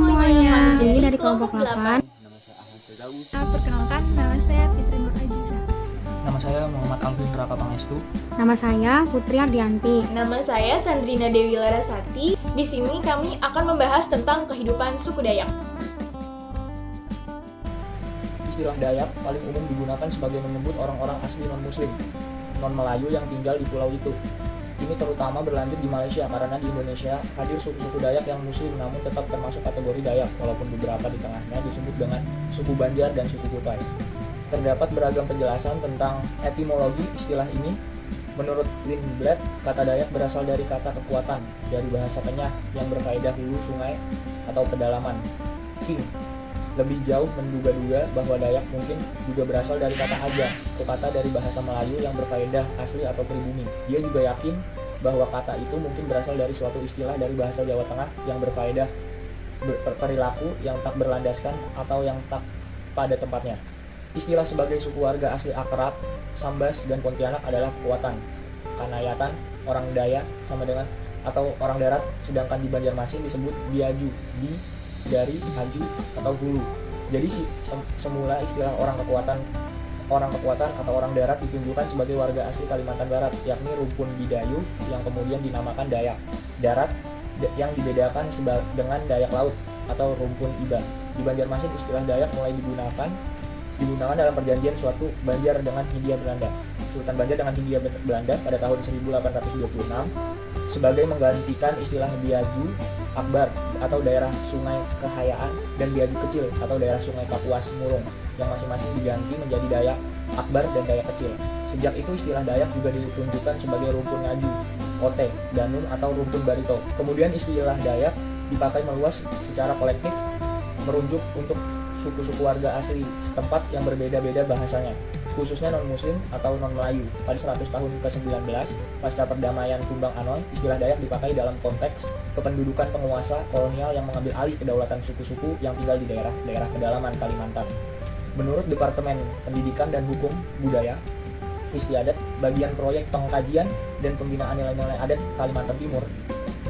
semuanya, ini dari kelompok 8. Perkenalkan, nama saya Fitri Nur Aziza. Nama saya Muhammad Alvin Raka Pangestu. Nama saya Putri Ardianti. Nama saya Sandrina Dewi Larasati. Di sini kami akan membahas tentang kehidupan suku Dayak. Istilah Dayak paling umum digunakan sebagai menyebut orang-orang asli non-muslim, non-Melayu yang tinggal di pulau itu. Ini terutama berlanjut di Malaysia karena di Indonesia hadir suku-suku Dayak yang muslim namun tetap termasuk kategori Dayak walaupun beberapa di tengahnya disebut dengan suku Banjar dan suku Kutai. Terdapat beragam penjelasan tentang etimologi istilah ini. Menurut Lindblad, kata Dayak berasal dari kata kekuatan dari bahasa Kenyah yang berfaedah hulu sungai atau pedalaman. King lebih jauh menduga-duga bahwa Dayak mungkin juga berasal dari kata aja, atau kata dari bahasa Melayu yang berfaedah asli atau pribumi. Dia juga yakin bahwa kata itu mungkin berasal dari suatu istilah dari bahasa Jawa Tengah yang berfaedah perilaku yang tak berlandaskan atau yang tak pada tempatnya. Istilah sebagai suku warga asli Akrab, Sambas, dan Pontianak adalah kekuatan. Kanayatan, orang Dayak sama dengan atau orang darat, sedangkan di Banjarmasin disebut biaju, dari aju atau hulu. Jadi semula istilah orang kekuatan atau orang darat ditunjukkan sebagai warga asli Kalimantan Barat, yakni Rumpun Bidayuh yang kemudian dinamakan Dayak Darat yang dibedakan dengan Dayak Laut atau Rumpun Iban. Di Banjarmasin istilah Dayak mulai digunakan dalam perjanjian suatu Banjar dengan Hindia Belanda. Sultan Banjar dengan Hindia Belanda pada tahun 1826 sebagai menggantikan istilah Biaju Akbar atau daerah Sungai Kehayaan dan Biaju Kecil atau daerah Sungai Kapuas Murung yang masing-masing diganti menjadi Dayak Akbar dan Dayak Kecil. Sejak itu istilah Dayak juga ditunjukkan sebagai rumpun ngaju, ote, danum atau rumpun barito. Kemudian istilah Dayak dipakai meluas secara kolektif merujuk untuk suku-suku warga asli setempat yang berbeda-beda bahasanya, khususnya non-muslim atau non-Melayu. Pada 100 tahun ke-19 pasca perdamaian Tumbang Anoy, istilah Dayak dipakai dalam konteks kependudukan penguasa kolonial yang mengambil alih kedaulatan suku-suku yang tinggal di daerah pedalaman Kalimantan. Menurut Departemen Pendidikan dan Hukum Budaya Istiadat, bagian proyek pengkajian dan pembinaan nilai-nilai adat Kalimantan Timur,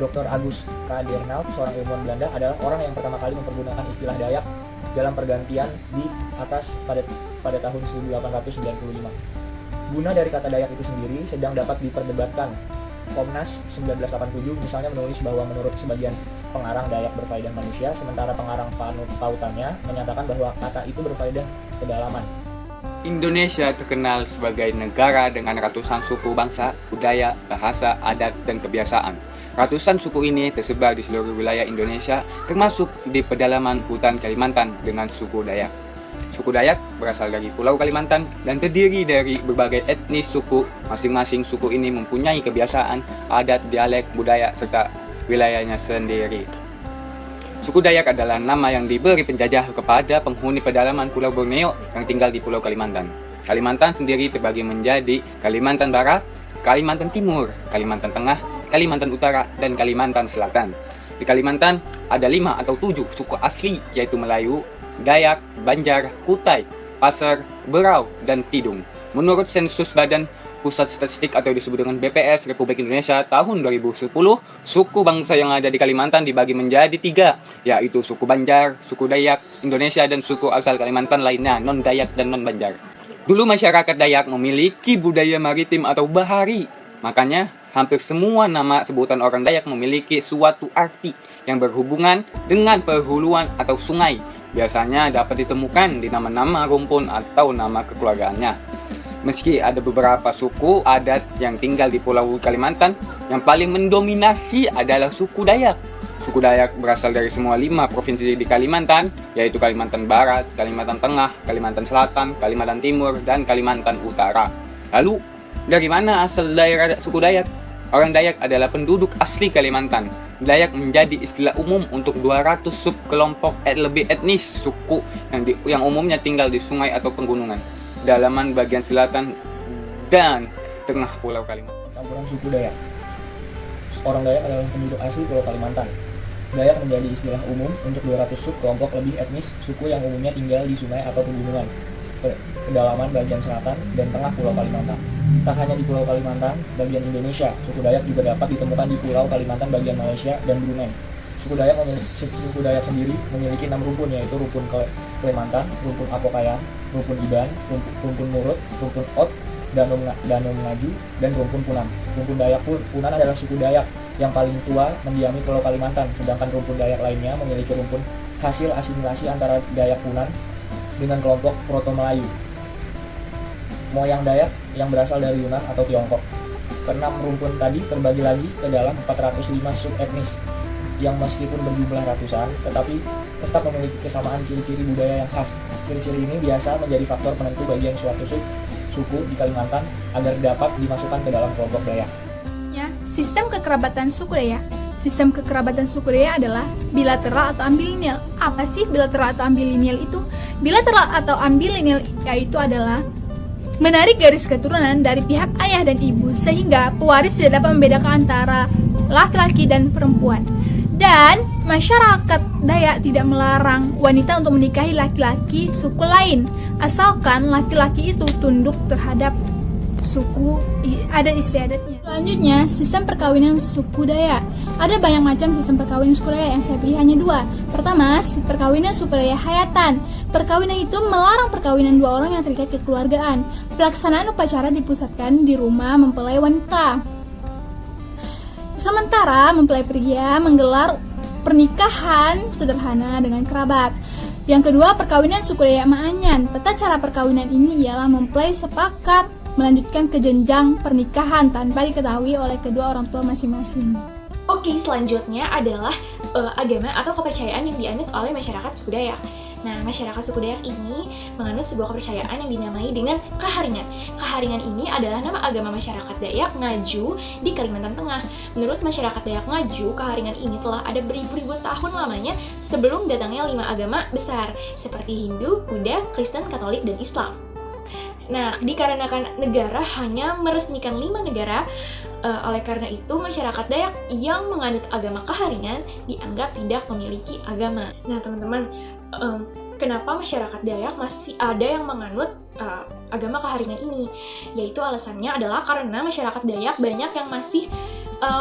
Dr. Agus K. Deernauw, seorang ilmuwan Belanda, adalah orang yang pertama kali mempergunakan istilah Dayak dalam pergantian di atas pada tahun 1895. Guna dari kata Dayak itu sendiri sedang dapat diperdebatkan. Komnas 1987 misalnya menulis bahwa menurut sebagian pengarang Dayak berfaedah manusia, sementara pengarang pautannya menyatakan bahwa kata itu berfaedah pedalaman. Indonesia terkenal sebagai negara dengan ratusan suku bangsa, budaya, bahasa, adat, dan kebiasaan. Ratusan suku ini tersebar di seluruh wilayah Indonesia, termasuk di pedalaman hutan Kalimantan dengan suku Dayak. Suku Dayak berasal dari Pulau Kalimantan dan terdiri dari berbagai etnis suku. Masing-masing suku ini mempunyai kebiasaan, adat, dialek, budaya, serta wilayahnya sendiri. Suku Dayak adalah nama yang diberi penjajah kepada penghuni pedalaman Pulau Borneo yang tinggal di Pulau Kalimantan. Kalimantan sendiri terbagi menjadi Kalimantan Barat, Kalimantan Timur, Kalimantan Tengah, Kalimantan Utara, dan Kalimantan Selatan. Di Kalimantan ada 5 atau 7 suku asli, yaitu Melayu, Dayak, Banjar, Kutai, Pasar, Berau, dan Tidung. Menurut sensus Badan Pusat Statistik atau disebut dengan BPS Republik Indonesia tahun 2010, suku bangsa yang ada di Kalimantan dibagi menjadi 3, yaitu suku Banjar, suku Dayak Indonesia, dan suku asal Kalimantan lainnya, non-Dayak dan non-Banjar. Dulu masyarakat Dayak memiliki budaya maritim atau bahari. Makanya, hampir semua nama sebutan orang Dayak memiliki suatu arti yang berhubungan dengan perhuluan atau sungai. Biasanya dapat ditemukan di nama-nama rumpun atau nama kekeluargaannya. Meski ada beberapa suku adat yang tinggal di Pulau Kalimantan, yang paling mendominasi adalah suku Dayak. Suku Dayak berasal dari semua 5 provinsi di Kalimantan, yaitu Kalimantan Barat, Kalimantan Tengah, Kalimantan Selatan, Kalimantan Timur, dan Kalimantan Utara. Lalu, dari mana asal daerah suku Dayak? Orang Dayak adalah penduduk asli Kalimantan. Dayak menjadi istilah umum untuk 200 subkelompok lebih etnis suku yang umumnya tinggal di sungai atau pegunungan, dalaman bagian selatan dan tengah Pulau Kalimantan. Campuran suku Dayak. Orang Dayak adalah penduduk asli Pulau Kalimantan. Dayak menjadi istilah umum untuk 200 subkelompok lebih etnis suku yang umumnya tinggal di sungai atau pegunungan, pedalaman bagian selatan dan tengah Pulau Kalimantan. Tak hanya di Pulau Kalimantan bagian Indonesia, suku Dayak juga dapat ditemukan di Pulau Kalimantan bagian Malaysia dan Brunei. Suku Dayak sendiri memiliki 6 rumpun, yaitu rumpun Kalimantan, rumpun Apokayan, rumpun Iban, rumpun Murut, rumpun Ot, Danum Ngaju, dan rumpun Punan. Rumpun Dayak Punan adalah suku Dayak yang paling tua mendiami Pulau Kalimantan, sedangkan rumpun Dayak lainnya memiliki rumpun hasil asimilasi antara Dayak Punan dengan kelompok Proto-Melayu. Moyang Dayak yang berasal dari Yunan atau Tiongkok. Keenam rumpun tadi terbagi lagi ke dalam 405 subetnis yang meskipun berjumlah ratusan, tetapi tetap memiliki kesamaan ciri-ciri budaya yang khas. Ciri-ciri ini biasa menjadi faktor penentu bagian suatu suku di Kalimantan agar dapat dimasukkan ke dalam kelompok Dayak. Ya, sistem kekerabatan suku Dayak. Sistem kekerabatan suku Dayak adalah bilateral atau ambilinial. Apa sih bilateral atau ambilinial itu? Bilateral atau ambilinial yaitu adalah menarik garis keturunan dari pihak ayah dan ibu sehingga pewaris tidak dapat membedakan antara laki-laki dan perempuan. Dan masyarakat Dayak tidak melarang wanita untuk menikahi laki-laki suku lain asalkan laki-laki itu tunduk terhadap suku adat istiadatnya. Selanjutnya, sistem perkawinan suku Dayak. Ada banyak macam sistem perkawinan suku Dayak, yang saya pilih hanya 2. Pertama, perkawinan suku Dayak hayatan. Perkawinan itu melarang perkawinan 2 orang yang terikat kekeluargaan. Pelaksanaan upacara dipusatkan di rumah mempelai wanita. Sementara mempelai pria menggelar pernikahan sederhana dengan kerabat. Yang kedua, perkawinan suku Dayak Maanyan. Tata cara perkawinan ini ialah mempelai sepakat melanjutkan ke jenjang pernikahan tanpa diketahui oleh kedua orang tua masing-masing. Oke, selanjutnya adalah agama atau kepercayaan yang dianut oleh masyarakat suku Dayak. Nah, masyarakat suku Dayak ini menganut sebuah kepercayaan yang dinamai dengan Kaharingan. Kaharingan ini adalah nama agama masyarakat Dayak Ngaju di Kalimantan Tengah. Menurut masyarakat Dayak Ngaju, Kaharingan ini telah ada beribu-ribu tahun lamanya sebelum datangnya 5 agama besar seperti Hindu, Buddha, Kristen, Katolik, dan Islam. Nah, dikarenakan negara hanya meresmikan 5 negara, oleh karena itu masyarakat Dayak yang menganut agama Kaharingan dianggap tidak memiliki agama. Nah, teman-teman, kenapa masyarakat Dayak masih ada yang menganut agama Kaharingan ini? Yaitu alasannya adalah karena masyarakat Dayak banyak yang masih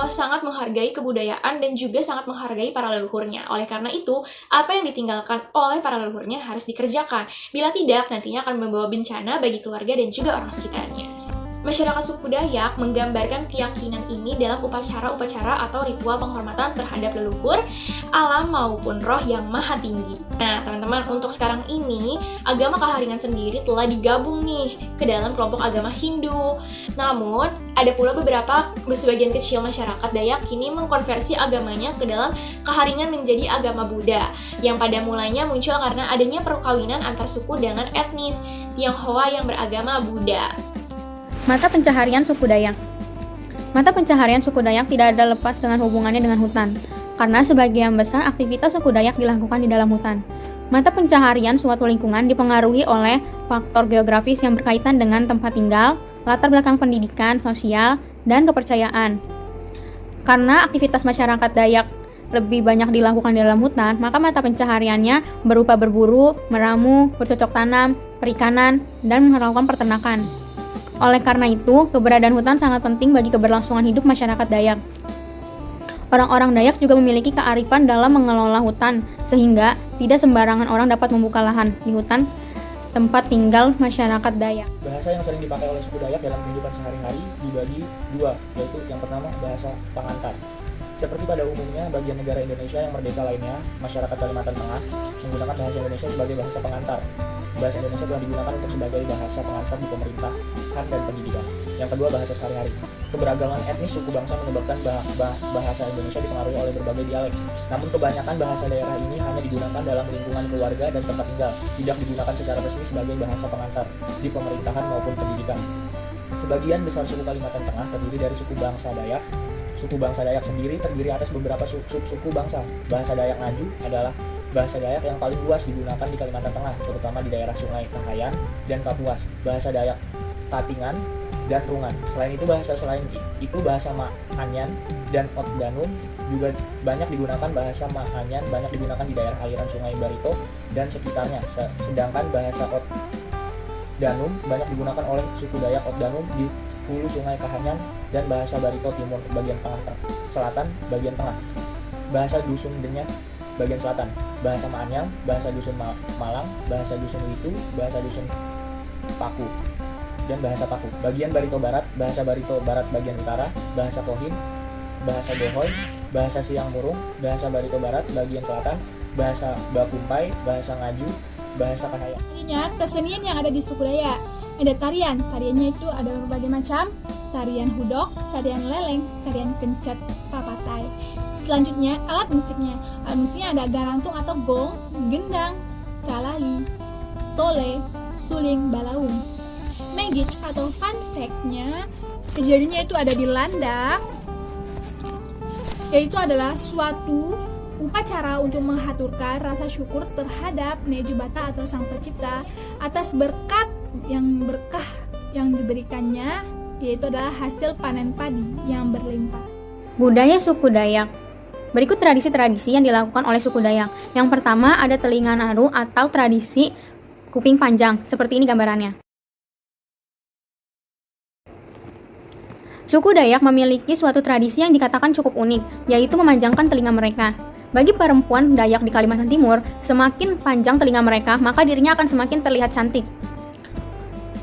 sangat menghargai kebudayaan dan juga sangat menghargai para leluhurnya. Oleh karena itu, apa yang ditinggalkan oleh para leluhurnya harus dikerjakan. Bila tidak, nantinya akan membawa bencana bagi keluarga dan juga orang sekitarnya. Masyarakat suku Dayak menggambarkan keyakinan ini dalam upacara-upacara atau ritual penghormatan terhadap leluhur, alam maupun roh yang maha tinggi. Nah, teman-teman, untuk sekarang ini, agama Kaharingan sendiri telah digabung nih ke dalam kelompok agama Hindu. Namun, ada pula sebagian kecil masyarakat Dayak kini mengkonversi agamanya ke dalam Kaharingan menjadi agama Buddha, yang pada mulanya muncul karena adanya perkawinan antar suku dengan etnis Tionghoa yang beragama Buddha. Mata pencaharian suku Dayak. Mata pencaharian suku Dayak tidak ada lepas dengan hubungannya dengan hutan, karena sebagian besar aktivitas suku Dayak dilakukan di dalam hutan. Mata pencaharian suatu lingkungan dipengaruhi oleh faktor geografis yang berkaitan dengan tempat tinggal, latar belakang pendidikan, sosial, dan kepercayaan. Karena aktivitas masyarakat Dayak lebih banyak dilakukan di dalam hutan, maka mata pencahariannya berupa berburu, meramu, bercocok tanam, perikanan, dan melakukan peternakan. Oleh karena itu, keberadaan hutan sangat penting bagi keberlangsungan hidup masyarakat Dayak. Orang-orang Dayak juga memiliki kearifan dalam mengelola hutan, sehingga tidak sembarangan orang dapat membuka lahan di hutan tempat tinggal masyarakat Dayak. Bahasa yang sering dipakai oleh suku Dayak dalam kehidupan sehari-hari dibagi 2, yaitu yang pertama bahasa pengantar. Seperti pada umumnya bagian negara Indonesia yang merdeka lainnya, masyarakat Kalimantan Tengah menggunakan bahasa Indonesia sebagai bahasa pengantar. Bahasa Indonesia telah digunakan untuk sebagai bahasa pengantar di pemerintahan dan pendidikan. Yang kedua, bahasa sehari-hari. Keberagaman etnis suku bangsa menyebabkan bahasa Indonesia dipengaruhi oleh berbagai dialek. Namun kebanyakan bahasa daerah ini hanya digunakan dalam lingkungan keluarga dan tempat tinggal, tidak digunakan secara resmi sebagai bahasa pengantar di pemerintahan maupun pendidikan. Sebagian besar suku Kalimantan Tengah terdiri dari suku bangsa Dayak. Suku bangsa Dayak sendiri terdiri atas beberapa suku bangsa. Bahasa Dayak Ngaju adalah bahasa Dayak yang paling luas digunakan di Kalimantan Tengah, terutama di daerah Sungai Kahayan dan Kapuas. Bahasa Dayak Tatingan dan Rungan. Selain itu bahasa Maanyan dan Otdanum juga banyak digunakan. Bahasa Maanyan banyak digunakan di daerah aliran Sungai Barito dan sekitarnya. Sedangkan bahasa Otdanum banyak digunakan oleh suku Dayak Otdanum di hulu Sungai Kahayan dan bahasa Barito Timur bagian tengah selatan bagian tengah. bahasa dusun Denyah bagian selatan, bahasa Maanyang, bahasa dusun Malang, bahasa dusun Witu, bahasa dusun Paku, dan bahasa Paku. Bagian Barito Barat, bahasa Barito Barat bagian utara, bahasa Kohin, bahasa Bohoy, bahasa Siang Murung, bahasa Barito Barat bagian selatan, bahasa Bakumpai, bahasa Ngaju, bahasa Kahayan. Selanjutnya, kesenian yang ada di suku Dayak. Ada tarian, tariannya itu ada berbagai macam, tarian hudok, tarian leleng, tarian kencet, papatai. Selanjutnya, alat musiknya. Alat musiknya ada garantung atau gong, gendang, kalali, tole, suling, balaung. Magic atau fun fact-nya, kejadiannya itu ada di Landak, yaitu adalah suatu upacara untuk menghaturkan rasa syukur terhadap Nejubata atau Sang Pencipta atas berkah yang diberikannya, yaitu adalah hasil panen padi yang berlimpah. Budaya suku Dayak. Berikut tradisi-tradisi yang dilakukan oleh suku Dayak. Yang pertama ada telinga naru atau tradisi kuping panjang, seperti ini gambarannya. Suku Dayak memiliki suatu tradisi yang dikatakan cukup unik, yaitu memanjangkan telinga mereka. Bagi perempuan Dayak di Kalimantan Timur, semakin panjang telinga mereka, maka dirinya akan semakin terlihat cantik.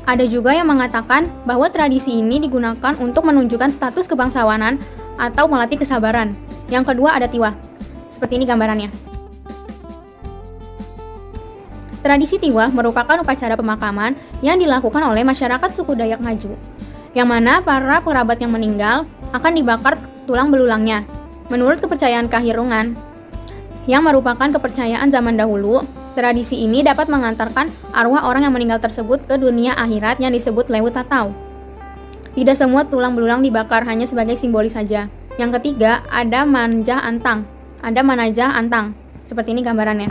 Ada juga yang mengatakan bahwa tradisi ini digunakan untuk menunjukkan status kebangsawanan atau melatih kesabaran. Yang kedua ada tiwah. Seperti ini gambarannya. Tradisi tiwah merupakan upacara pemakaman yang dilakukan oleh masyarakat suku Dayak Ngaju, yang mana para kerabat yang meninggal akan dibakar tulang belulangnya. Menurut kepercayaan Kahirungan, yang merupakan kepercayaan zaman dahulu, tradisi ini dapat mengantarkan arwah orang yang meninggal tersebut ke dunia akhirat yang disebut Lewu Tatau. Tidak semua tulang belulang dibakar, hanya sebagai simbolis saja. Yang ketiga, ada manjah antang. Ada manajah antang. Seperti ini gambarannya.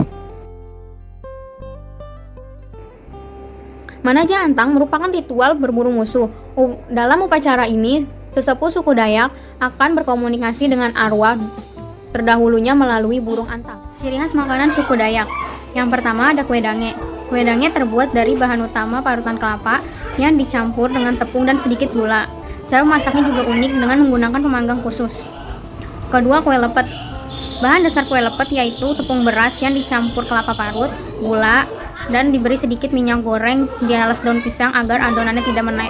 Manajah antang merupakan ritual berburu musuh. Dalam upacara ini, sesepuh suku Dayak akan berkomunikasi dengan arwah terdahulunya melalui burung antang. Ciri khas makanan suku Dayak. Yang pertama ada kue dange. Kue dange terbuat dari bahan utama parutan kelapa yang dicampur dengan tepung dan sedikit gula. Cara masaknya juga unik dengan menggunakan pemanggang khusus. Kedua, kue lepet. Bahan dasar kue lepet yaitu tepung beras yang dicampur kelapa parut, gula, dan diberi sedikit minyak goreng di alas daun pisang agar adonannya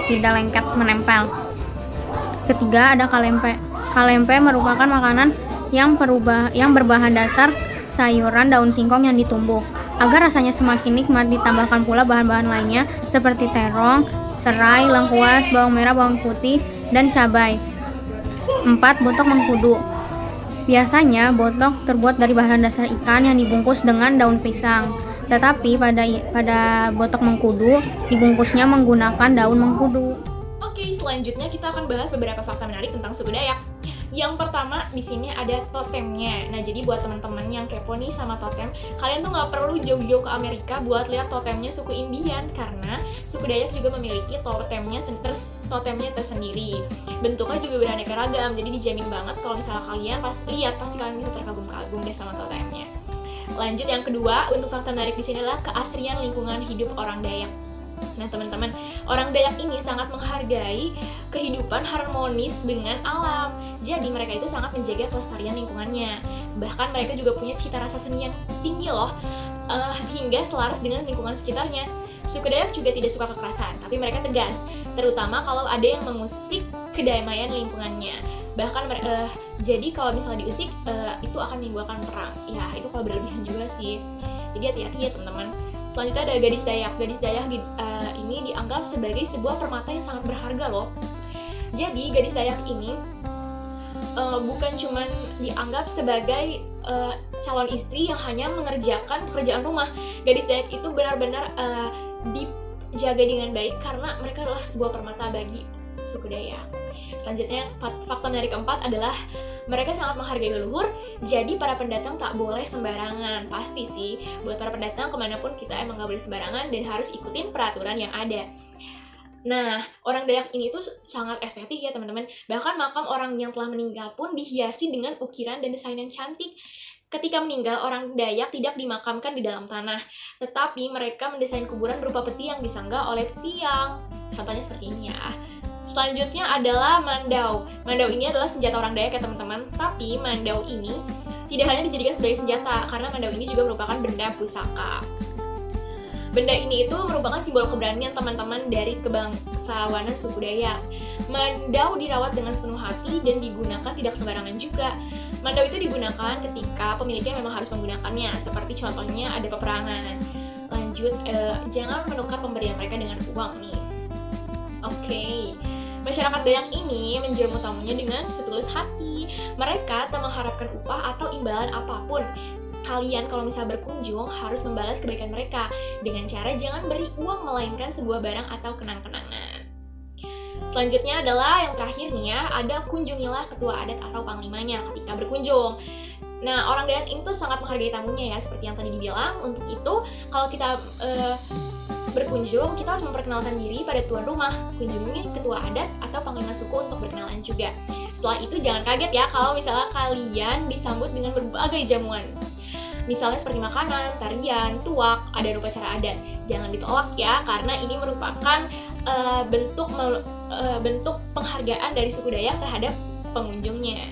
tidak lengket menempel. Ketiga, ada kalempe. Kalempe merupakan makanan yang berbahan dasar sayuran daun singkong yang ditumbuk. Agar rasanya semakin nikmat, ditambahkan pula bahan-bahan lainnya seperti terong, serai, lengkuas, bawang merah, bawang putih, dan cabai. 4. Botok mengkudu. Biasanya botok terbuat dari bahan dasar ikan yang dibungkus dengan daun pisang. Tetapi pada botok mengkudu dibungkusnya menggunakan daun mengkudu. Oke, selanjutnya kita akan bahas beberapa fakta menarik tentang suku Dayak. Yang pertama, di sini ada totemnya. Nah, jadi buat teman-teman yang kepo nih sama totem, kalian tuh nggak perlu jauh-jauh ke Amerika buat lihat totemnya suku Indian, karena suku Dayak juga memiliki totemnya tersendiri. Bentuknya juga beraneka ragam, jadi dijamin banget kalau misalnya kalian pas lihat pasti kalian bisa terkagum-kagum deh sama totemnya. Lanjut, yang kedua, untuk fakta menarik di sini adalah keasrian lingkungan hidup orang Dayak. Nah, teman-teman, orang Dayak ini sangat menghargai kehidupan harmonis dengan alam. Jadi mereka itu sangat menjaga kelestarian lingkungannya. Bahkan mereka juga punya cita rasa seni yang tinggi loh, hingga selaras dengan lingkungan sekitarnya. Suku Dayak juga tidak suka kekerasan, tapi mereka tegas, terutama kalau ada yang mengusik kedamaian lingkungannya. Bahkan jadi kalau misalnya diusik, itu akan menimbulkan perang. Ya, itu kalau berlebihan juga sih. Jadi hati-hati ya teman-teman. Selanjutnya ada gadis Dayak. Gadis Dayak ini dianggap sebagai sebuah permata yang sangat berharga loh. Jadi gadis Dayak ini bukan cuma dianggap sebagai calon istri yang hanya mengerjakan pekerjaan rumah. Gadis Dayak itu benar-benar dijaga dengan baik karena mereka adalah sebuah permata bagi suku Dayak. Selanjutnya, fakta menarik keempat adalah mereka sangat menghargai leluhur, jadi para pendatang tak boleh sembarangan. Pasti sih, buat para pendatang kemanapun kita emang gak boleh sembarangan dan harus ikutin peraturan yang ada. Nah, orang Dayak ini tuh sangat estetik ya teman-teman. Bahkan makam orang yang telah meninggal pun dihiasi dengan ukiran dan desain yang cantik. Ketika meninggal, orang Dayak tidak dimakamkan di dalam tanah, tetapi mereka mendesain kuburan berupa peti yang disanggah oleh tiang. Contohnya seperti ini ya. Selanjutnya adalah mandau. Mandau ini adalah senjata orang Dayak ya teman-teman. Tapi mandau ini tidak hanya dijadikan sebagai senjata, karena mandau ini juga merupakan benda pusaka. Benda ini itu merupakan simbol keberanian teman-teman dari kebangsawanan suku Dayak. Mandau dirawat dengan sepenuh hati dan digunakan tidak sembarangan juga. Mandau itu digunakan ketika pemiliknya memang harus menggunakannya, seperti contohnya ada peperangan. Lanjut, jangan menukar pemberian mereka dengan uang nih. Oke. Masyarakat Dayak ini menjamu tamunya dengan setulus hati. Mereka tak mengharapkan upah atau imbalan apapun. Kalian kalau misal berkunjung harus membalas kebaikan mereka dengan cara jangan beri uang melainkan sebuah barang atau kenang-kenangan. Selanjutnya adalah yang terakhir nih ya, ada kunjungilah ketua adat atau panglimanya ketika berkunjung. Nah, orang Dayak ini tuh sangat menghargai tamunya ya, seperti yang tadi dibilang. Untuk itu, kalau kita berkunjung, kita harus memperkenalkan diri pada tuan rumah, kunjungi ketua adat atau panglima suku untuk berkenalan juga. Setelah itu jangan kaget ya kalau misalnya kalian disambut dengan berbagai jamuan. Misalnya seperti makanan, tarian, tuak, ada upacara adat. Jangan ditolak ya, karena ini merupakan bentuk penghargaan dari suku Dayak terhadap pengunjungnya.